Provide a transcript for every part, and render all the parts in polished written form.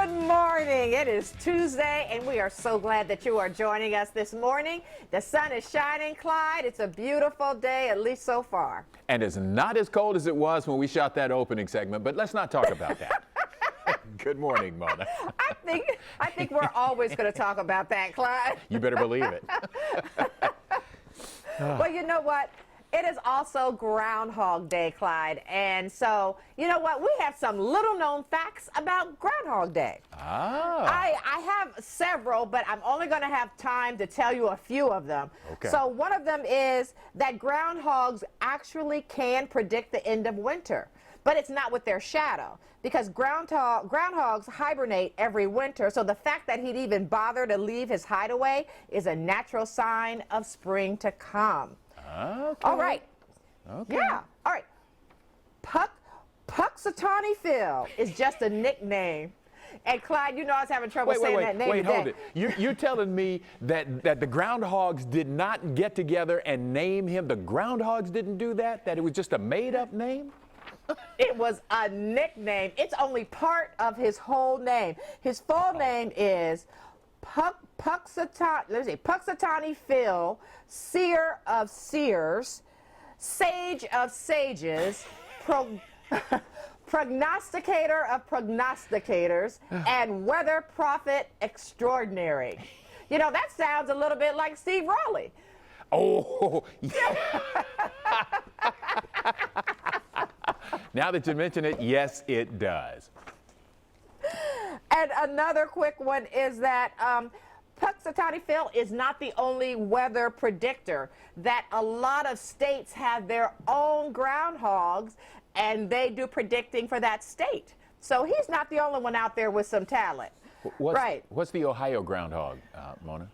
Good morning. It is Tuesday, and we are so glad that you are joining us this morning. The sun is shining, Clyde. It's a beautiful day, at least so far. And it's not as cold as it was when we shot that opening segment, but let's not talk about that. Good morning, Mona. I think we're always going to talk about that, Clyde. You better believe it. Well, you know what? It is also Groundhog Day, Clyde. And so, you know what? We have some little known facts about Groundhog Day. I have several, but I'm only going to have time to tell you a few of them. Okay. So one of them is that groundhogs actually can predict the end of winter, but it's not with their shadow, because groundhogs hibernate every winter. So the fact that he'd even bother to leave his hideaway is a natural sign of spring to come. Okay. All right. Okay. Yeah. All right. Puxatawny Phil is just a nickname. And Clyde, you know I was having trouble saying that name today. Hold it. You're telling me that the groundhogs did not get together and name him? The groundhogs didn't do that? That it was just a made-up name? It was a nickname. It's only part of his whole name. His full name is Puxatawny Phil, seer of seers, sage of sages, prognosticator of prognosticators, and weather prophet extraordinary. You know, that sounds a little bit like Steve Raleigh. Oh, yeah. Now that you mention it, yes, it does. And another quick one is that Puxatawny Phil is not the only weather predictor, that a lot of states have their own groundhogs, and they do predicting for that state. So he's not the only one out there with some talent. What's the Ohio groundhog, Mona?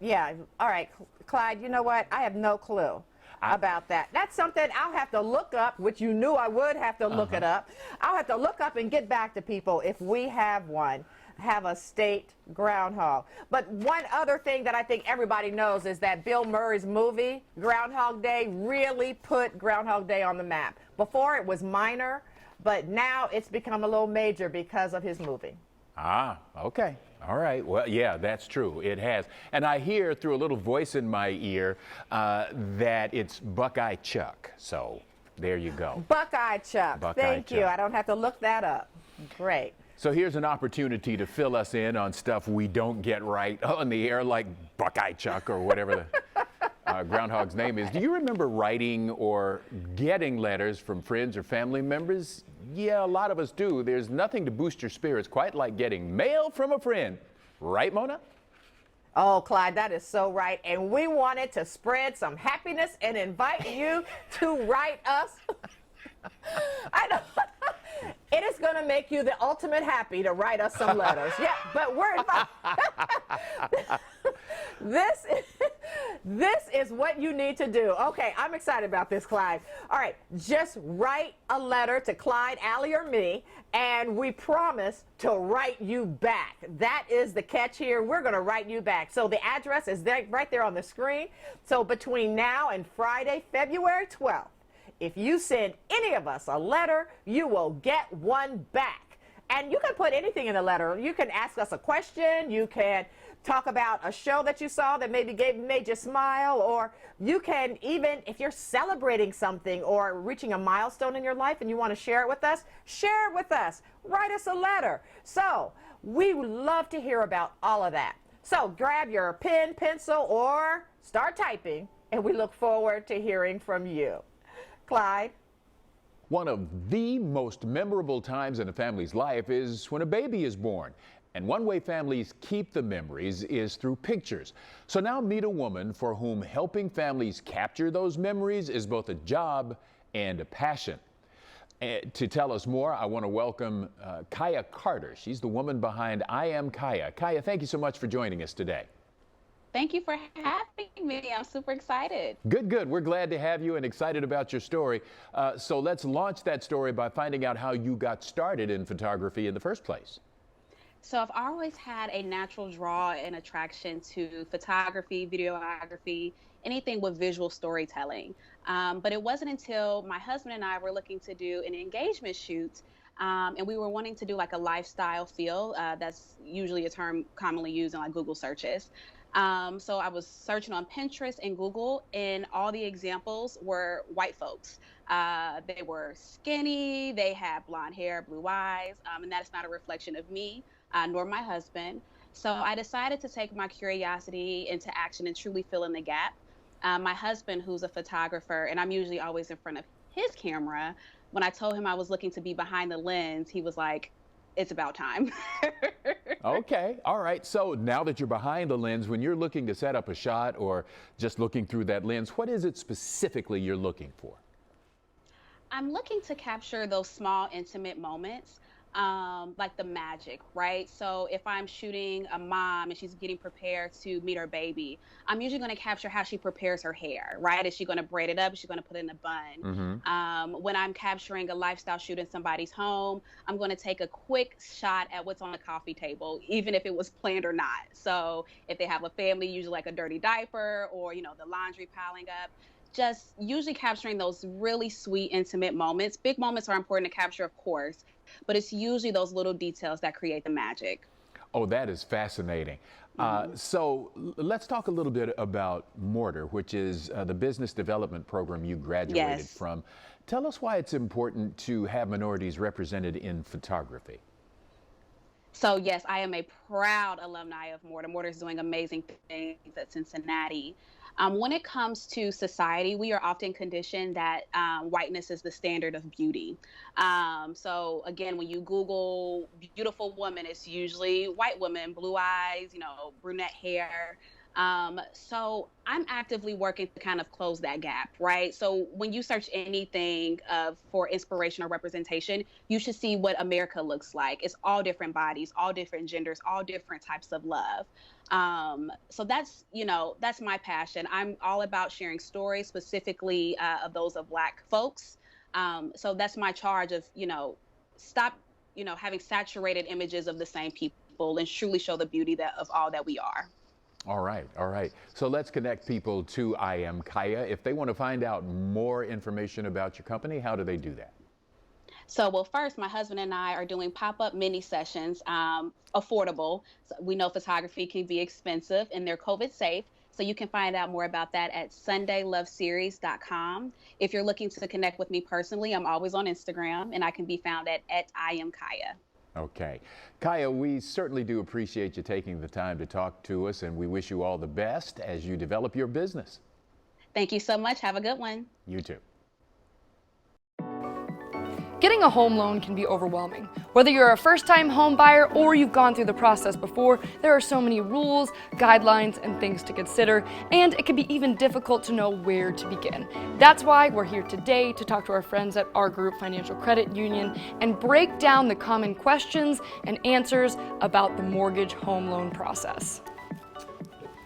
Yeah, all right, Clyde, you know what? I have no clue about that. That's something I'll have to look up, which you knew I would have to look it up. I'll have to look up and get back to people if we have a state groundhog. But one other thing that I think everybody knows is that Bill Murray's movie, Groundhog Day, really put Groundhog Day on the map. Before it was minor, but now it's become a little major because of his movie. Okay. All right. Well, yeah, that's true. It has. And I hear through a little voice in my ear that it's Buckeye Chuck. So there you go. Buckeye Chuck. Thank you. I don't have to look that up. Great. So here's an opportunity to fill us in on stuff we don't get right on the air, like Buckeye Chuck or whatever the groundhog's name is. Do you remember writing or getting letters from friends or family members? Yeah, a lot of us do. There's nothing to boost your spirits quite like getting mail from a friend. Right, Mona? Oh, Clyde, that is so right. And we wanted to spread some happiness and invite you to write us. I know. It is going to make you the ultimate happy to write us some letters. Yeah, but we're This is what you need to do. Okay, I'm excited about this, Clyde. All right, just write a letter to Clyde, Allie, or me, and we promise to write you back. That is the catch here. We're going to write you back. So the address is there, right there on the screen. So between now and Friday, February 12th, if you send any of us a letter, you will get one back. And you can put anything in the letter. You can ask us a question. You can talk about a show that you saw that maybe made you smile, or you can even, if you're celebrating something or reaching a milestone in your life and you want to share it with us, share it with us. Write us a letter. So we would love to hear about all of that. So grab your pen, pencil, or start typing, and we look forward to hearing from you. Clyde? One of the most memorable times in a family's life is when a baby is born. And one way families keep the memories is through pictures. So now meet a woman for whom helping families capture those memories is both a job and a passion. To tell us more, I want to welcome Kiaya Carter. She's the woman behind I Am Kiaya. Kiaya, thank you so much for joining us today. Thank you for having me. I'm super excited. Good, good. We're glad to have you and excited about your story. So let's launch that story by finding out how you got started in photography in the first place. So I've always had a natural draw and attraction to photography, videography, anything with visual storytelling. But it wasn't until my husband and I were looking to do an engagement shoot And we were wanting to do like a lifestyle feel. That's usually a term commonly used in like Google searches. So I was searching on Pinterest and Google, and all the examples were white folks. They were skinny, they had blonde hair, blue eyes, and that is not a reflection of me, nor my husband. So I decided to take my curiosity into action and truly fill in the gap. My husband, who's a photographer, and I'm usually always in front of his camera, when I told him I was looking to be behind the lens, he was like, it's about time. Okay, all right. So now that you're behind the lens, when you're looking to set up a shot or just looking through that lens, what is it specifically you're looking for? I'm looking to capture those small, intimate moments, like the magic, right? So if I'm shooting a mom and she's getting prepared to meet her baby, I'm usually going to capture how she prepares her hair, right? Is she going to braid it up? Is she going to put it in a bun? When I'm capturing a lifestyle shoot in somebody's home, I'm going to take a quick shot at what's on the coffee table, even if it was planned or not. So if they have a family, usually like a dirty diaper or, the laundry piling up, just usually capturing those really sweet, intimate moments. Big moments are important to capture, of course, but it's usually those little details that create the magic. Oh, that is fascinating. So let's talk a little bit about Mortar, which is the business development program you graduated from. Tell us why it's important to have minorities represented in photography. So yes, I am a proud alumni of Mortar. Mortar is doing amazing things at Cincinnati. When it comes to society, we are often conditioned that whiteness is the standard of beauty. So again, when you Google beautiful woman, it's usually white women, blue eyes, brunette hair. So I'm actively working to kind of close that gap, right? So when you search anything for inspiration or representation, you should see what America looks like. It's all different bodies, all different genders, all different types of love. So that's my passion. I'm all about sharing stories, specifically of those of Black folks. So that's my charge of, stop, having saturated images of the same people and truly show the beauty of all that we are. All right, all right. So let's connect people to I Am Kiaya. If they want to find out more information about your company, how do they do that? So, well, first, my husband and I are doing pop-up mini sessions, affordable. So we know photography can be expensive and they're COVID safe. So you can find out more about that at sundayloveseries.com. If you're looking to connect with me personally, I'm always on Instagram and I can be found at I Am Kiaya. Okay. Kiaya, we certainly do appreciate you taking the time to talk to us, and we wish you all the best as you develop your business. Thank you so much. Have a good one. You too. Getting a home loan can be overwhelming. Whether you're a first-time home buyer or you've gone through the process before, there are so many rules, guidelines, and things to consider, and it can be even difficult to know where to begin. That's why we're here today to talk to our friends at AurGroup Financial Credit Union and break down the common questions and answers about the mortgage home loan process.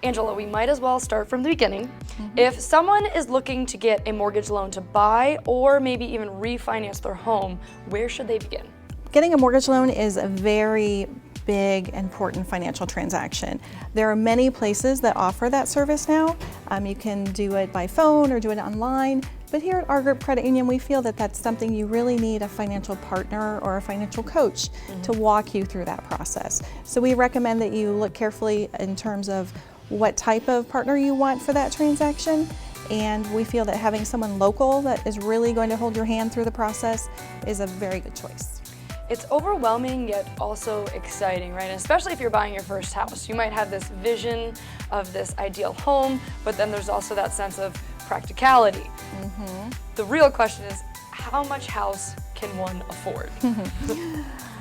Angela, we might as well start from the beginning. If someone is looking to get a mortgage loan to buy or maybe even refinance their home, where should they begin? Getting a mortgage loan is a very big, important financial transaction. There are many places that offer that service now. You can do it by phone or do it online. But here at AurGroup Credit Union, we feel that that's something you really need a financial partner or a financial coach to walk you through that process. So we recommend that you look carefully in terms of what type of partner you want for that transaction. And we feel that having someone local that is really going to hold your hand through the process is a very good choice. It's overwhelming yet also exciting, right? And especially if you're buying your first house. You might have this vision of this ideal home, but then there's also that sense of practicality. The real question is, how much house can one afford?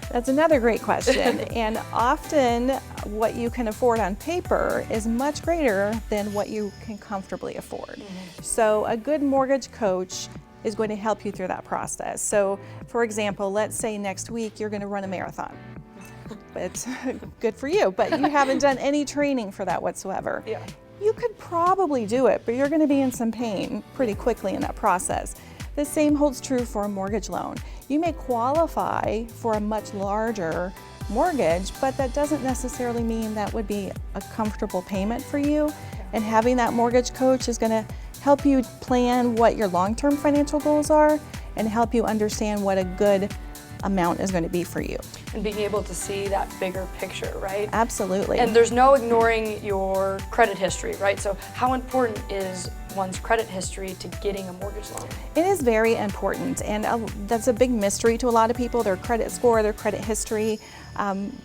That's another great question. And often what you can afford on paper is much greater than what you can comfortably afford. So a good mortgage coach is going to help you through that process. So for example, let's say next week you're going to run a marathon. It's good for you, but you haven't done any training for that whatsoever. You could probably do it, but you're going to be in some pain pretty quickly in that process. The same holds true for a mortgage loan. You may qualify for a much larger mortgage, but that doesn't necessarily mean that would be a comfortable payment for you. And having that mortgage coach is going to help you plan what your long-term financial goals are and help you understand what a good amount is going to be for you. And being able to see that bigger picture, right? Absolutely. And there's no ignoring your credit history, right? So how important is one's credit history to getting a mortgage loan? It is very important, and that's a big mystery to a lot of people, their credit score, their credit history.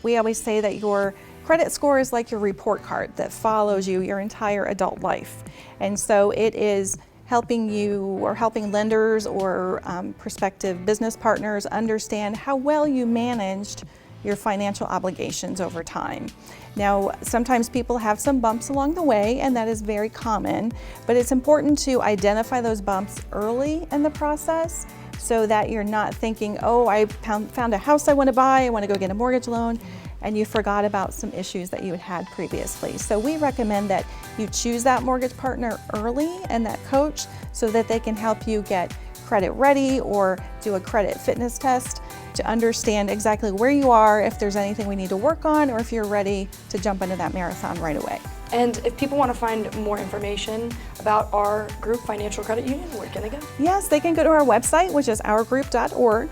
We always say that your credit score is like your report card that follows you your entire adult life. And so it is helping you, or helping lenders or prospective business partners understand how well you managed your financial obligations over time. Now, sometimes people have some bumps along the way, and that is very common, but it's important to identify those bumps early in the process so that you're not thinking, oh, I found a house I want to buy, I want to go get a mortgage loan, and you forgot about some issues that you had previously. So we recommend that you choose that mortgage partner early and that coach so that they can help you get credit ready or do a credit fitness test to understand exactly where you are, if there's anything we need to work on, or if you're ready to jump into that marathon right away. And if people want to find more information about our group Financial Credit Union, where can they go? Yes, they can go to our website, which is ourgroup.org,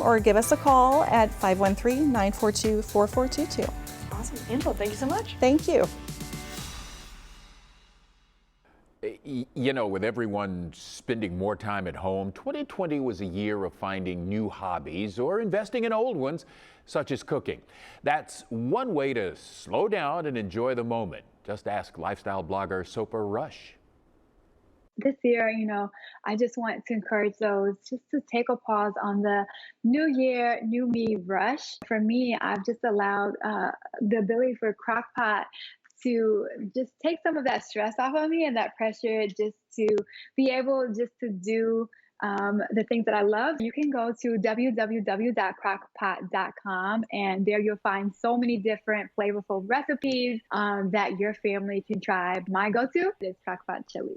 or give us a call at 513-942-4422. Awesome. Angela, thank you so much. Thank you. You know, with everyone spending more time at home, 2020 was a year of finding new hobbies or investing in old ones, such as cooking. That's one way to slow down and enjoy the moment. Just ask lifestyle blogger Soper Rush. This year, I just want to encourage those just to take a pause on the new year, new me rush. For me, I've just allowed the ability for Crock-Pot to just take some of that stress off of me and that pressure, just to be able just to do the things that I love. You can go to www.crockpot.com, and there you'll find so many different flavorful recipes that your family can try. My go-to is Crock-Pot chili.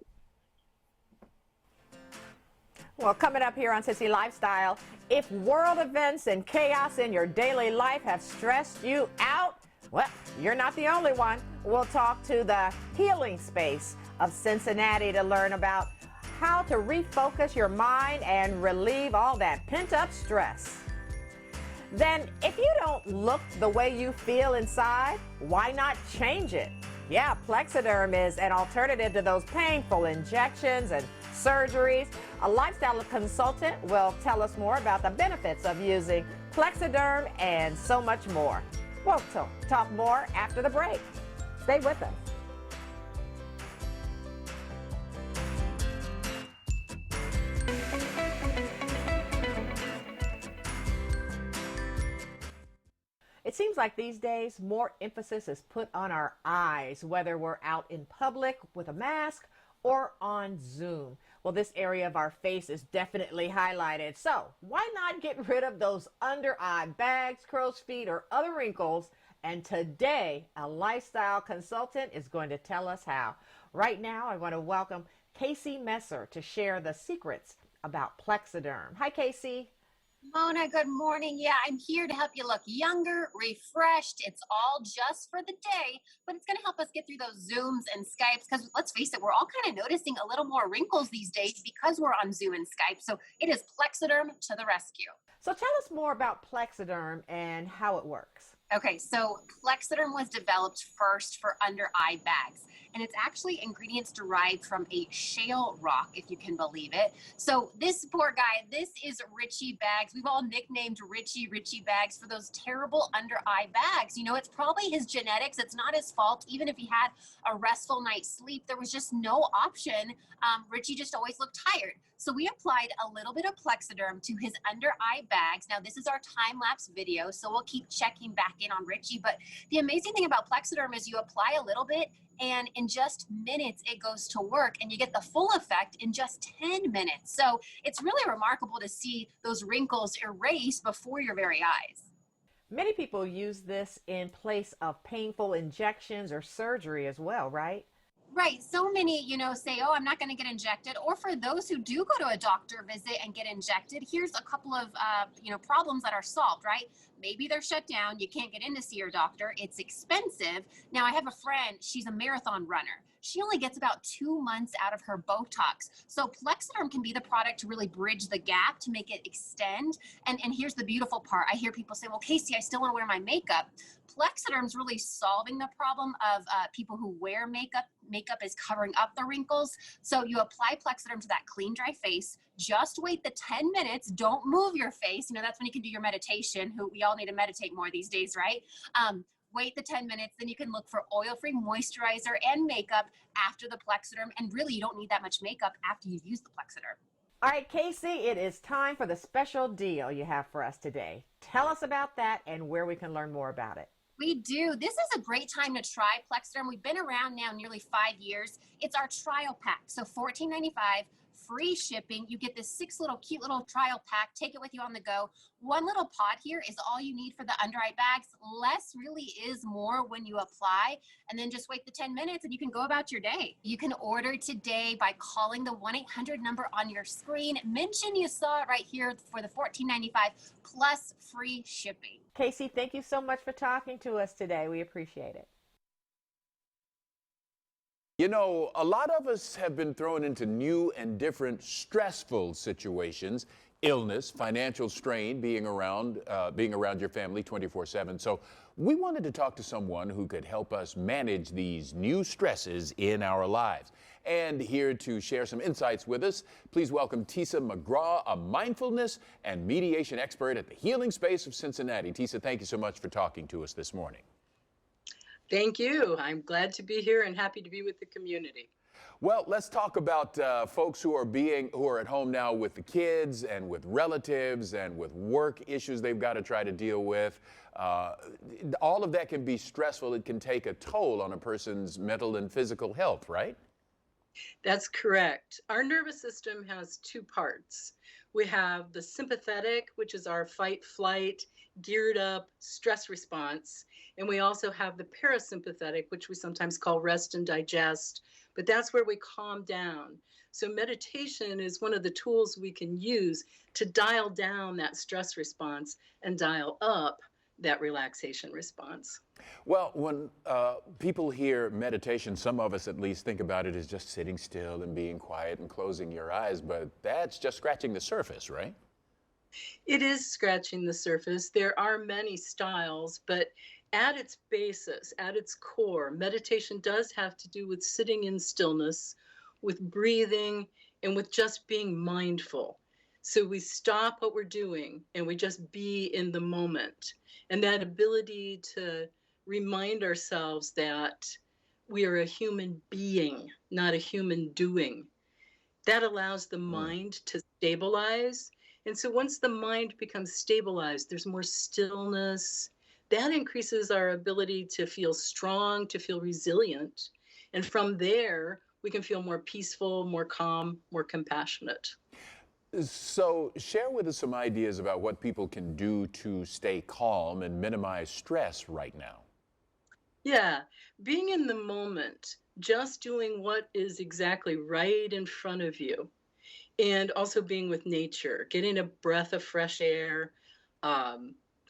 Well, coming up here on Cincy Lifestyle, if world events and chaos in your daily life have stressed you out, well, you're not the only one. We'll talk to the healing space of Cincinnati to learn about how to refocus your mind and relieve all that pent-up stress. Then, if you don't look the way you feel inside, why not change it? Yeah, Plexaderm is an alternative to those painful injections and surgeries. A lifestyle consultant will tell us more about the benefits of using Plexaderm and so much more. We'll talk more after the break. Stay with us. It seems like these days more emphasis is put on our eyes, whether we're out in public with a mask or on Zoom. Well, this area of our face is definitely highlighted. So why not get rid of those under eye bags, crow's feet, or other wrinkles? And today, a lifestyle consultant is going to tell us how. Right now, I want to welcome Casey Messer to share the secrets about Plexaderm. Hi, Casey. Mona, good morning. Yeah, I'm here to help you look younger, refreshed. It's all just for the day, but it's going to help us get through those Zooms and Skypes because let's face it, we're all kind of noticing a little more wrinkles these days because we're on Zoom and Skype. So it is Plexaderm to the rescue. So tell us more about Plexaderm and how it works. Okay, so Plexaderm was developed first for under eye bags, and it's actually ingredients derived from a shale rock, if you can believe it. So this poor guy, this is Richie bags. We've all nicknamed Richie bags for those terrible under eye bags. You know, it's probably his genetics. It's not his fault. Even if he had a restful night's sleep, there was just no option. Richie just always looked tired. So we applied a little bit of Plexaderm to his under eye bags. Now this is our time-lapse video, so we'll keep checking back in on Richie. But the amazing thing about Plexaderm is you apply a little bit and in just minutes it goes to work and you get the full effect in just 10 minutes. So it's really remarkable to see those wrinkles erased before your very eyes. Many people use this in place of painful injections or surgery as well, right? Right. So many, say, oh, I'm not going to get injected. Or for those who do go to a doctor visit and get injected, here's a couple of, problems that are solved, right? maybe they're shut down. You can't get in to see your doctor. It's expensive. Now, I have a friend, she's a marathon runner. She only gets about 2 months out of her Botox. So Plexaderm can be the product to really bridge the gap, to make it extend. And here's the beautiful part. I hear people say, well, Casey, I still want to wear my makeup. Plexaderm's really solving the problem of people who wear makeup. Makeup is covering up the wrinkles. So you apply Plexaderm to that clean, dry face. Just wait the 10 minutes. Don't move your face. You know, that's when you can do your meditation. We all need to meditate more these days, right? Wait the 10 minutes, then you can look for oil-free moisturizer and makeup after the Plexaderm. And really, you don't need that much makeup after you've used the Plexaderm. All right, Casey, it is time for the special deal you have for us today. Tell us about that and where we can learn more about it. We do. This is a great time to try Plexaderm. We've been around now nearly 5 years. It's our trial pack. So $14.95, free shipping. You get this cute little trial pack. Take it with you on the go. One little pod here is all you need for the under-eye bags. Less really is more when you apply. And then just wait the 10 minutes and you can go about your day. You can order today by calling the 1-800 number on your screen. Mention you saw it right here for the $14.95 plus free shipping. Casey, thank you so much for talking to us today. We appreciate it. You know, a lot of us have been thrown into new and different stressful situations. Illness, financial strain, being around your family 24/7. So we wanted to talk to someone who could help us manage these new stresses in our lives. And here to share some insights with us, please welcome Tisa McGraw, a mindfulness and mediation expert at the Healing Space of Cincinnati. Tisa, thank you so much for talking to us this morning. Thank you. I'm glad to be here and happy to be with the community. Well, let's talk about folks who are at home now with the kids and with relatives and with work issues they've got to try to deal with. All of that can be stressful. It can take a toll on a person's mental and physical health, right? That's correct. Our nervous system has two parts. We have the sympathetic, which is our fight, flight, geared up stress response. And we also have the parasympathetic, which we sometimes call rest and digest. But that's where we calm down. So meditation is one of the tools we can use to dial down that stress response and dial up that relaxation response. Well, when people hear meditation, some of us at least think about it as just sitting still and being quiet and closing your eyes, but that's just scratching the surface, right? It is scratching the surface. There are many styles, but at its basis, at its core, meditation does have to do with sitting in stillness, with breathing, and with just being mindful. So we stop what we're doing and we just be in the moment. And that ability to remind ourselves that we are a human being, not a human doing, that allows the mind to stabilize. And so once the mind becomes stabilized, there's more stillness. That increases our ability to feel strong, to feel resilient. And from there, we can feel more peaceful, more calm, more compassionate. So share with us some ideas about what people can do to stay calm and minimize stress right now. Yeah, being in the moment, just doing what is exactly right in front of you, and also being with nature, getting a breath of fresh air,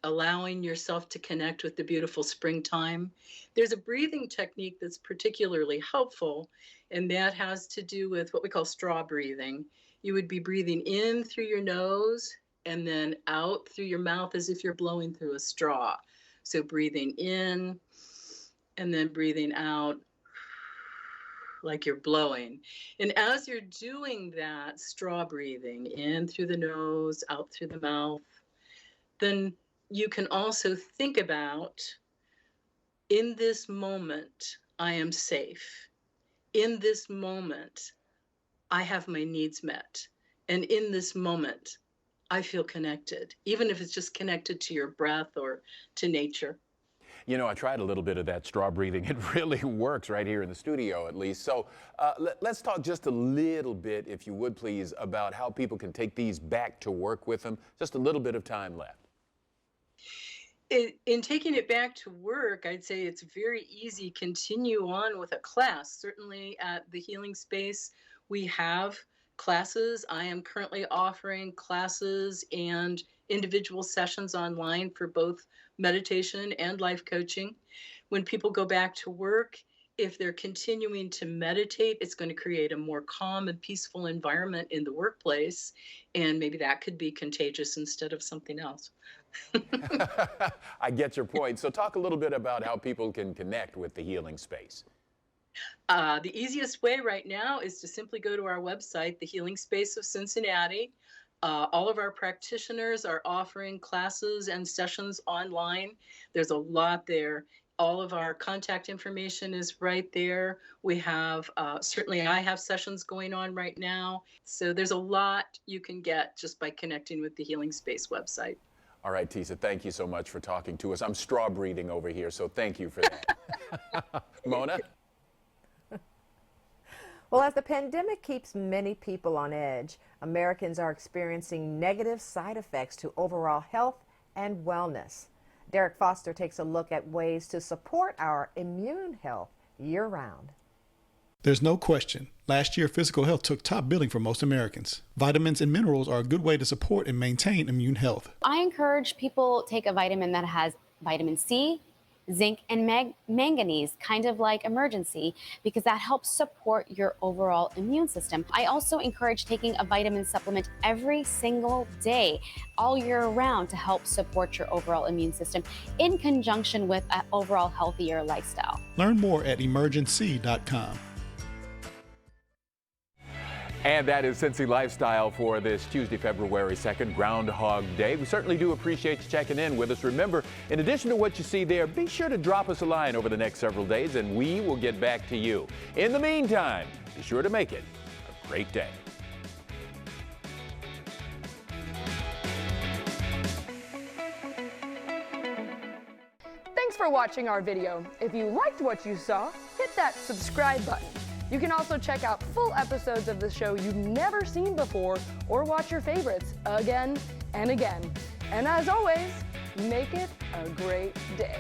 allowing yourself to connect with the beautiful springtime. There's a breathing technique that's particularly helpful, and that has to do with what we call straw breathing. You would be breathing in through your nose and then out through your mouth as if you're blowing through a straw. So breathing in and then breathing out like you're blowing. And as you're doing that straw breathing in through the nose, out through the mouth, then you can also think about, in this moment, I am safe. In this moment, I have my needs met. And in this moment, I feel connected, even if it's just connected to your breath or to nature. You know, I tried a little bit of that straw breathing. It really works right here in the studio, at least. So let's talk just a little bit, if you would please, about how people can take these back to work with them. Just a little bit of time left. In taking it back to work, I'd say it's very easy. Continue on with a class. Certainly at the Healing Space, we have classes. I am currently offering classes and individual sessions online for both meditation and life coaching. When people go back to work, if they're continuing to meditate, it's going to create a more calm and peaceful environment in the workplace. And maybe that could be contagious instead of something else. I get your point. So talk a little bit about how people can connect with the healing space. The easiest way right now is to simply go to our website, the Healing Space of Cincinnati. All of our practitioners are offering classes and sessions online. There's a lot there. All of our contact information is right there. We have, certainly I have sessions going on right now. So there's a lot you can get just by connecting with the Healing Space website. All right, Tisa, thank you so much for talking to us. I'm straw breathing over here, so thank you for that. Mona? Well, as the pandemic keeps many people on edge, Americans are experiencing negative side effects to overall health and wellness. Derek Foster takes a look at ways to support our immune health year-round. There's no question, last year physical health took top billing for most Americans. Vitamins and minerals are a good way to support and maintain immune health. I encourage people take a vitamin that has vitamin C, zinc, and manganese, kind of like Emergency, because that helps support your overall immune system. I also encourage taking a vitamin supplement every single day, all year round, to help support your overall immune system in conjunction with an overall healthier lifestyle. Learn more at emergency.com. And that is Cincy Lifestyle for this Tuesday, February 2nd, Groundhog Day. We certainly do appreciate you checking in with us. Remember, in addition to what you see there, be sure to drop us a line over the next several days and we will get back to you. In the meantime, be sure to make it a great day. Thanks for watching our video. If you liked what you saw, hit that subscribe button. You can also check out full episodes of the show you've never seen before or watch your favorites again and again. And as always, make it a great day.